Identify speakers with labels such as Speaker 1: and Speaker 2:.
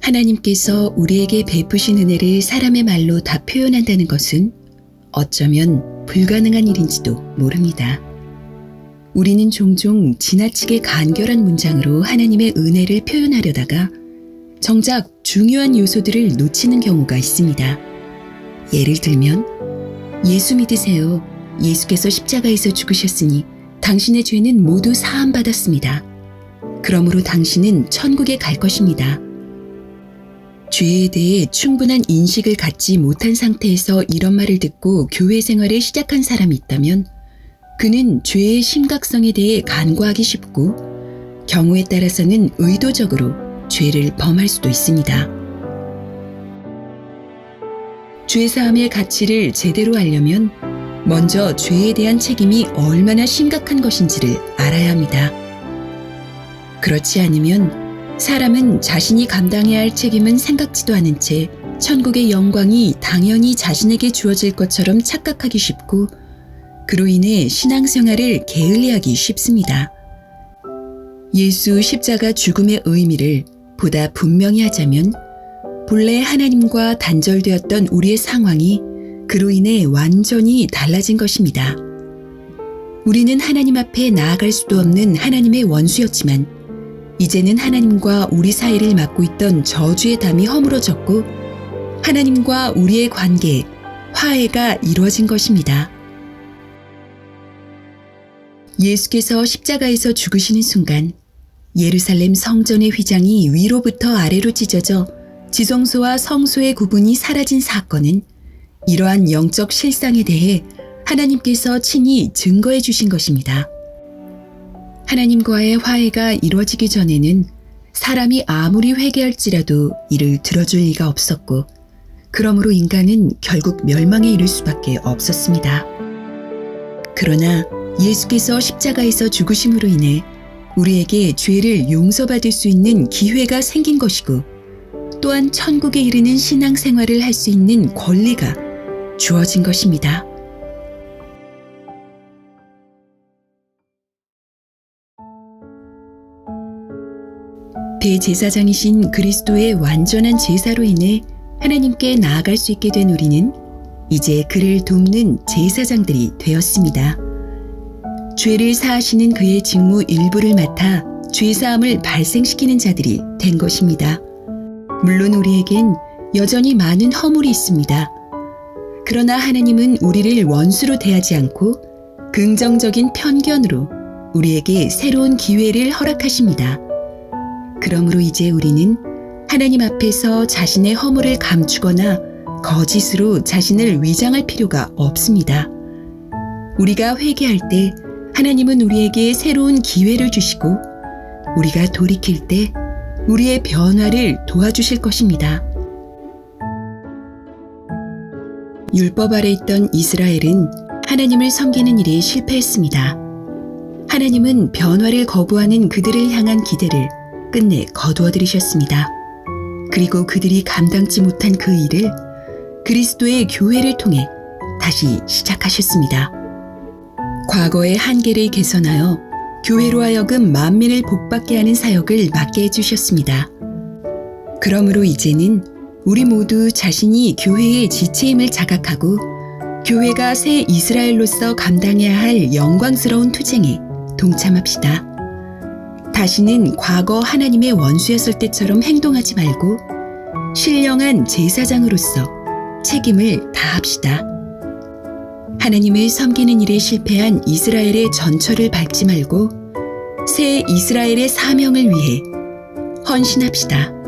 Speaker 1: 하나님께서 우리에게 베푸신 은혜를 사람의 말로 다 표현한다는 것은 어쩌면 불가능한 일인지도 모릅니다. 우리는 종종 지나치게 간결한 문장으로 하나님의 은혜를 표현하려다가 정작 중요한 요소들을 놓치는 경우가 있습니다. 예를 들면 예수 믿으세요. 예수께서 십자가에서 죽으셨으니 당신의 죄는 모두 사함받았습니다. 그러므로 당신은 천국에 갈 것입니다. 죄에 대해 충분한 인식을 갖지 못한 상태에서 이런 말을 듣고 교회 생활을 시작한 사람이 있다면 그는 죄의 심각성에 대해 간과하기 쉽고 경우에 따라서는 의도적으로 죄를 범할 수도 있습니다. 죄사함의 가치를 제대로 알려면 먼저 죄에 대한 책임이 얼마나 심각한 것인지를 알아야 합니다. 그렇지 않으면 사람은 자신이 감당해야 할 책임은 생각지도 않은 채 천국의 영광이 당연히 자신에게 주어질 것처럼 착각하기 쉽고 그로 인해 신앙생활을 게을리하기 쉽습니다. 예수 십자가 죽음의 의미를 보다 분명히 하자면 본래 하나님과 단절되었던 우리의 상황이 그로 인해 완전히 달라진 것입니다. 우리는 하나님 앞에 나아갈 수도 없는 하나님의 원수였지만 이제는 하나님과 우리 사이를 막고 있던 저주의 담이 허물어졌고 하나님과 우리의 관계에 화해가 이루어진 것입니다. 예수께서 십자가에서 죽으시는 순간 예루살렘 성전의 휘장이 위로부터 아래로 찢어져 지성소와 성소의 구분이 사라진 사건은 이러한 영적 실상에 대해 하나님께서 친히 증거해 주신 것입니다. 하나님과의 화해가 이루어지기 전에는 사람이 아무리 회개할지라도 이를 들어줄 리가 없었고 그러므로 인간은 결국 멸망에 이를 수밖에 없었습니다. 그러나 예수께서 십자가에서 죽으심으로 인해 우리에게 죄를 용서받을 수 있는 기회가 생긴 것이고 또한 천국에 이르는 신앙생활을 할 수 있는 권리가 주어진 것입니다. 대제사장이신 그리스도의 완전한 제사로 인해 하나님께 나아갈 수 있게 된 우리는 이제 그를 돕는 제사장들이 되었습니다. 죄를 사하시는 그의 직무 일부를 맡아 죄사함을 발생시키는 자들이 된 것입니다. 물론 우리에겐 여전히 많은 허물이 있습니다. 그러나 하나님은 우리를 원수로 대하지 않고 긍정적인 편견으로 우리에게 새로운 기회를 허락하십니다. 그러므로 이제 우리는 하나님 앞에서 자신의 허물을 감추거나 거짓으로 자신을 위장할 필요가 없습니다. 우리가 회개할 때 하나님은 우리에게 새로운 기회를 주시고 우리가 돌이킬 때 우리의 변화를 도와주실 것입니다. 율법 아래 있던 이스라엘은 하나님을 섬기는 일에 실패했습니다. 하나님은 변화를 거부하는 그들을 향한 기대를 끝내 거두어들이셨습니다. 그리고 그들이 감당치 못한 그 일을 그리스도의 교회를 통해 다시 시작하셨습니다. 과거의 한계를 개선하여 교회로 하여금 만민을 복받게 하는 사역을 맡게 해주셨습니다. 그러므로 이제는 우리 모두 자신이 교회의 지체임을 자각하고 교회가 새 이스라엘로서 감당해야 할 영광스러운 투쟁에 동참합시다. 다시는 과거 하나님의 원수였을 때처럼 행동하지 말고 신령한 제사장으로서 책임을 다합시다. 하나님을 섬기는 일에 실패한 이스라엘의 전철을 밟지 말고 새 이스라엘의 사명을 위해 헌신합시다.